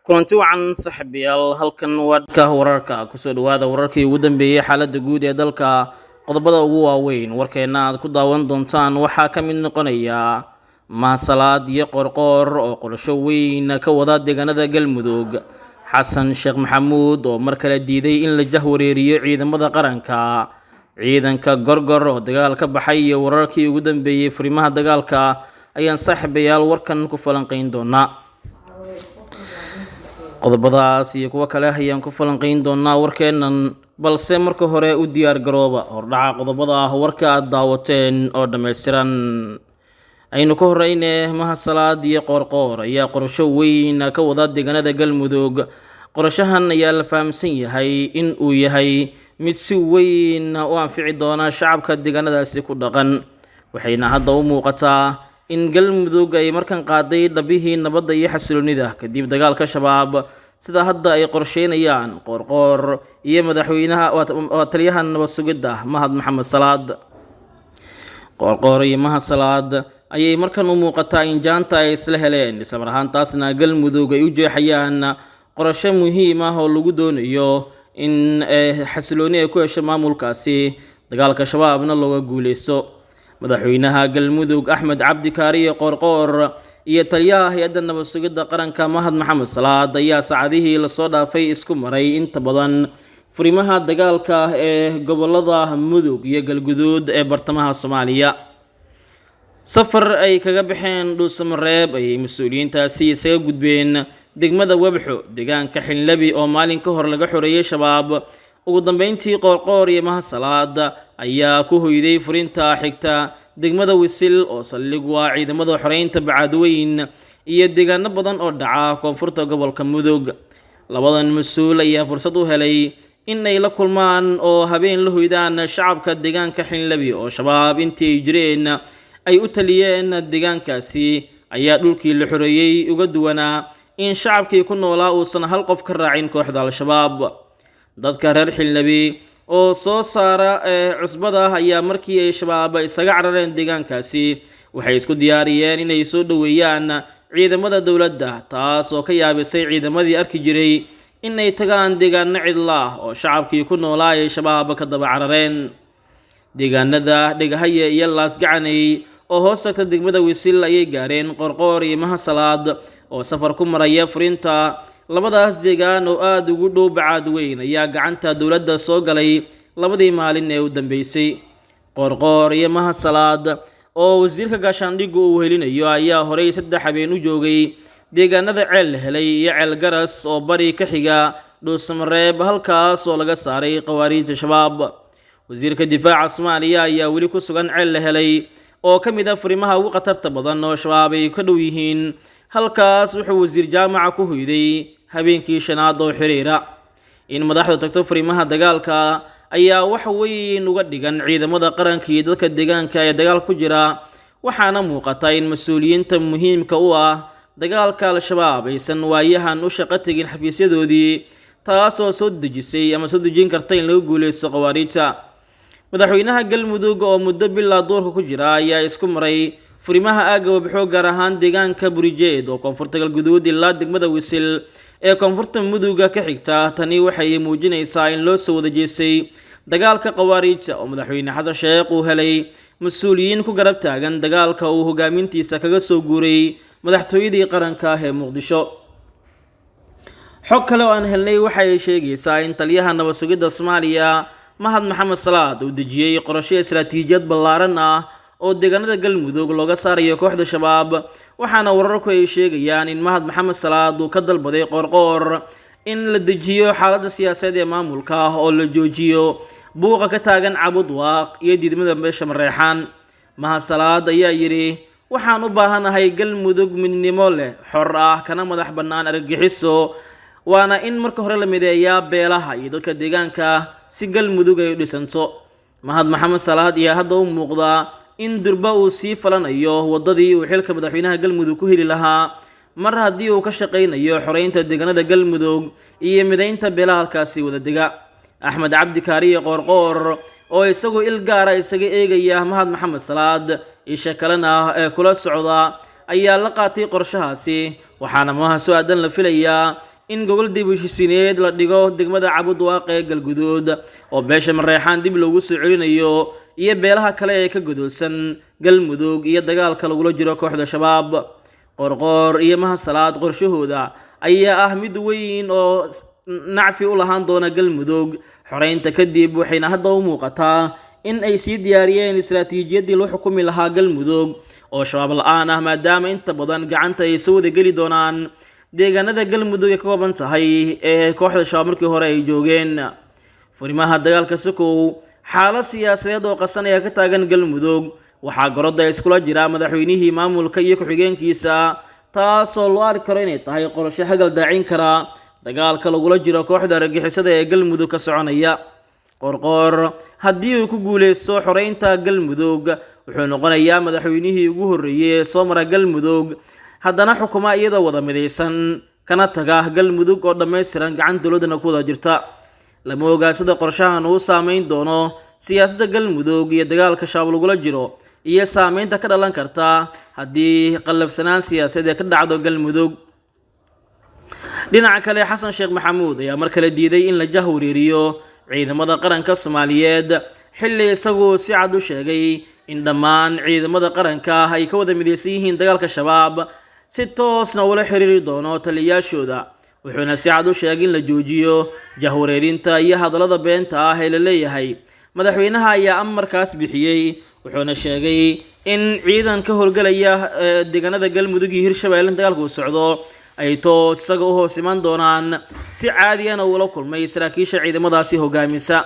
kulanti wacan saaxiibayaal halkan waadka wararka kusoo dhawaada wararkii ugu dambeeyay xaaladda guud ee dalka qodobada ugu waaweyn warkeena aad ku daawan doontaan waxaa ka mid noqonaya maasalaad iyo qorqoor oo qorsho weyn ka wada deegaanada galmudug xasan sheekh maxamuud oo mar kale diiday in la jahwareeriyo ciidamada qaranka ciidanka gorgor oo dagaal ka baxay iyo wararkii ugu dambeeyay furimaha dagaalka ayaan saaxiibayaal warkan ku falanqeyn doonaa qodobadaas iyo kuwa kale ayaan ku falanqeyn doonaa warkeenan balse marka hore u diyaar garooba hordhaca qodobada warka aad daawateen oo dhammaystiran aynu ka horeyne mahasalaad iyo qoorqoor ayaa qorsho weyn ka wada deegaanada galmudug qorshahan ayaa la fahamsan yahay in uu yahay mid si weyn u anfici doona shacabka deegaanadaasi ku dhaqan waxayna hadda u muuqataa in galmudug ay markan qaaday dhabihii nabadda iyo xasiloonida kadib dagaalka shabaab sida hadda ay qorsheynayaan qoorqoor iyo madaxweynaha taliyaha nabad sugidda mahad maxamed salaad qoorqoor iyo mahad salaad ayay markan u muuqataa in jaanta ay isla heleen islamar ahaantaasna galmudug ay u jeexayaan qorasho muhiim ah oo lagu doonayo in xasilooni ay ku hesho maamulkaasi dagaalka shabaabna looga guuleysto madaxweynaha galmudug axmed cabdi kaariye qoorqoor iyo taliyaha hay-adda nabad sugidda qaranka mahad maxamed salaad ayaa saacadihii lasoo dhaafay isku maray inta badan furimaha dagaalka ee gobolada mudug iyo galguduud ee bartamaha soomaaliya safar ay kaga baxeen dhuusamareeb ayay mas-uuliyiintaasi isaga gudbeen degmada webxo deegaanka xinlabi oo maalin ka hor laga xoreeyey shabaab ugu dambeyntii qoorqoor iyo mahad salaad ayaa ku hoyday furinta xigta degmada wisil oo saldhig waa ciidamada xoreynta bacadweyn iyo deegaano badan oo dhaca koonfurta gobolka mudug labadan mas-uul ayaa fursad u helay in ay la kulmaan oo habeen la hoydaan shacabka deegaanka xinlabi oo shabaab intii ay jireen ay u taliyeen deegaankaasi ayaa dhulkii la xoreeyey uga duwanaa in shacabkii ku noolaa uusan hal qof ka raacin kooxda al-shabaab dadka reer xilnabi oo soo saara cusbada ayaa markii ay shabaab isaga carareen deegaankaasi waxay isku diyaariyeen inay soo dhoweeyaan ciidamada dowladda taas oo ka yaabisay ciidamadii arki jiray inay tagaan deegaano cidla ah oo shacabkii ku noolaa ay shabaab ka daba carareen deegaanada dhegahaye iyo laasgacanay oo hoos tagta degmada wisil ayay gaareen qoorqoor iyo mahasalaad oo safar ku maraya furinta labadaas deegaan oo aada ugu dhow bacadweyn ayaa gacanta dowladda soo galay labadii maalin ee u dambeysay qoorqoor iyo mahad salaad oo wasiirka gaashaandhiggu uu helinayo ayaa horey 3 habeen u joogay deegaanada ceel helay iyo ceel garas oo bari ka xiga dhuusamareeb halkaas oo laga saaray qawaariijta shabaab wasiirka difaaca Soomaaliya ayaa weli ku sugan ceel helay oo ka mid ah furimaha ugu khatarta badan oo shabaab ay ka dhow yihiin halkaas wuxuu wasiir jaamaca ku hoyday habeenkii shanaad oo xiriira in madaxdu tagto furimaha dagaalka ayaa wax weyn uga dhigan ciidamada qaranka iyo dadka deegaanka ee dagaal ku jira waxaana muuqata in mas-uuliyiinta muhiimka u ah dagaalka al-shabaab aysan waayahan u shaqo tegin xafiisyadoodii taasoo soo dejisay ama soo dejin karta in lagu guuleysto qawaariijta madaxweynaha galmudug oo muddo bilaa doorka ku jira ayaa isku maray furimaha aaga wabxoo gaar ahaan deegaanka burijeed oo koonfurta galguduud ilaa degmada wisil ee koonfurta muduga ka xigta tani waxay muujinaysaa in loo soo wada jeestay dagaalka qawaariijta oo madaxweyne xasan sheekh uu helay mas-uuliyiin ku garab taagan dagaalka uu hogaamintiisa kaga soo guuray madaxtooyadii qaranka ee muqdisho xog kale oo aan helnay waxay sheegaysaa in taliyaha nabad sugidda Soomaaliya mahad maxamed salaad uu dejiyay qorshe istiraatiijiyad ballaaran ah oo deegaanada galmudug looga saarayo kooxda shabaab waxaana wararku ay sheegayaan in mahad maxamed salaad uu ka dalbaday qoorqoor in la dejiyo xaaladda siyaasadeed ee maamulka oo la joojiyo buuqa ka taagan cabud waaq iyo diidmada meesha mareexaan mahad salaad ayaa yidhi waxaan u baahanahay galmudug midnimo leh xor ah kana madax bannaan argagixiso waana in marka hore la mideeyaa beelaha iyo dadka deegaanka si galmudug ay u dhisanto mahad maxamed salaad ayaa hadda u muuqdaa in durba uu sii falanayo wadadii uu xilka madaxweynaha galmudug ku heli lahaa mar haddii uu ka shaqaynayo xoreynta deegaanada galmudug iyo mideynta beelaha halkaasi wada dega axmed cabdi kaariye qoorqoor oo isagu il gaara isaga eegaya mahad maxamed salaad isha kalena ee kula socda ayaa la qaatay qorshahaasi waxaana maaha soo aadan la filayaa in gobol dib u heshiisiineed la dhigo degmada Cabudwaaq ee Galguduud oo beesha Mareexaan dib loogu soo celinayo iyo beelaha kale ee ka godoolsan Galmudug iyo dagaalka lagula jiro kooxda shabaab. Qorqor iyo mahasalaad qorshahooda ayaa ah mid weyn oo nacfi u lahaan doona Galmudug xoreynta kadib, waxayna hadda u muuqataa in ay sii diyaariyeen istiraatiijiyadii loo xukumi lahaa Galmudug oo shabaab la'aan ah, maadaama inta badan gacanta ay soo wada geli doonaan deegaanada Galmudug ee ka kooban tahay ee kooxda shabaab markii hore ay joogeen. Furimaha dagaalka sokow xaalad siyaasadeed oo qasan ayaa ka taagan Galmudug, waxaa garoodda iskula jira madaxweynihii maamulka iyo ku-xigeenkiisa, taasoo loo arki karo inay tahay qorshe hagal daacin kara dagaalka lagula jiro kooxda argagixisada ee Galmudug ka soconaya. Qorqor haddii uu ku guuleysto xoreynta Galmudug wuxuu noqonayaa madaxweynihii ugu horreeyay ee soo mara Galmudug, haddana xukuma iyadoo wada midaysan kana taga Galmudug oo dhammaystiran gacan dowladana ku wada jirta. Lama oga sida qorshahan uu saameyn doono siyaasadda Galmudug iyo dagaalka shabaab lagula jiro iyo saameynta ka dhalan karta haddii qalafsanaan siyaasadeed ka dhacdo Galmudug. dhinaca kale, Xasan Sheekh Maxamuud ayaa mar kale diiday in la jahwareeriyo ciidamada qaranka Soomaaliyeed, xilli isagoo si cad u sheegay in dhammaan ciidamada qaranka ay ka wada midaysan yihiin dagaalka shabaab, si toosna ula xiriiri doono taliyayaashooda. Wuxuuna si cad u sheegay in la joojiyo jahwareerinta iyo hadallada beenta ah ee la leeyahay madaxweynaha ayaa amarkaas bixiyay, wuxuuna sheegay in ciidan ka howlgalaya deegaanada Galmudug iyo Hirshabelle dagaalku socdo ay toos isaga u hoos iman doonaan, si caadi ah ula kulmay saraakiisha ciidamadaasi hogaamisa.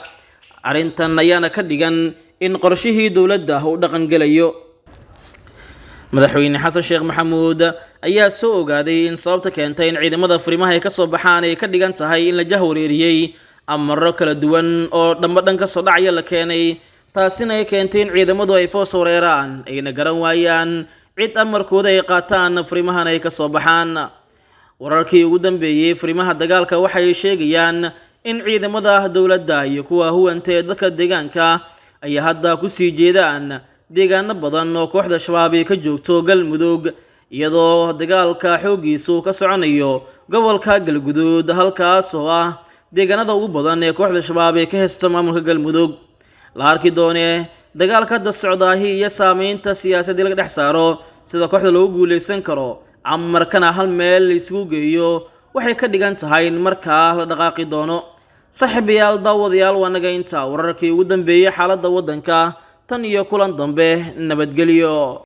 Arrintan ayaana ka dhigan in qorshihii dowladda uu dhaqan gelayo. Madaxweyne Xasan Sheekh Maxamuud ayaa soo ogaaday in sababta keentay in ciidamada furimaha ay ka soo baxaan ay ka dhigan tahay in la jahwareeriyay amaro kala duwan oo dhan ka soo dhacaya la keenay, taasina ay keentay in ciidamadu ay foos wareeraan ayna garan waayaan cid amarkooda ay qaataan furimahana ay ka soo baxaan. Wararkii ugu dambeeyay furimaha dagaalka waxay sheegayaan in ciidamada dowladda iyo kuwa huwanta ee dadka deegaanka ay hadda ku sii jeedaan deegaano badan oo kooxda shabaab ay ka joogto Galmudug, iyadoo dagaalka xoogiisu ka soconayo gobolka Galguduud, halkaas oo ah deegaanada ugu badan ee kooxda shabaab ay ka haysto maamulka Galmudug. La arki doone dagaalka hadda socdaahi iyo saameynta siyaasadda laga dhex saaro sida kooxda loogu guuleysan karo amarkana hal meel la isugu geeyo waxay ka dhigan tahay in markaa la dhaqaaqi doono. Saaxiibayaal, daawadayaal, waa naga inta wararkii ugu dambeeyay xaaladda waddanka. Tan iyo kulan dambe, nabadgelyo.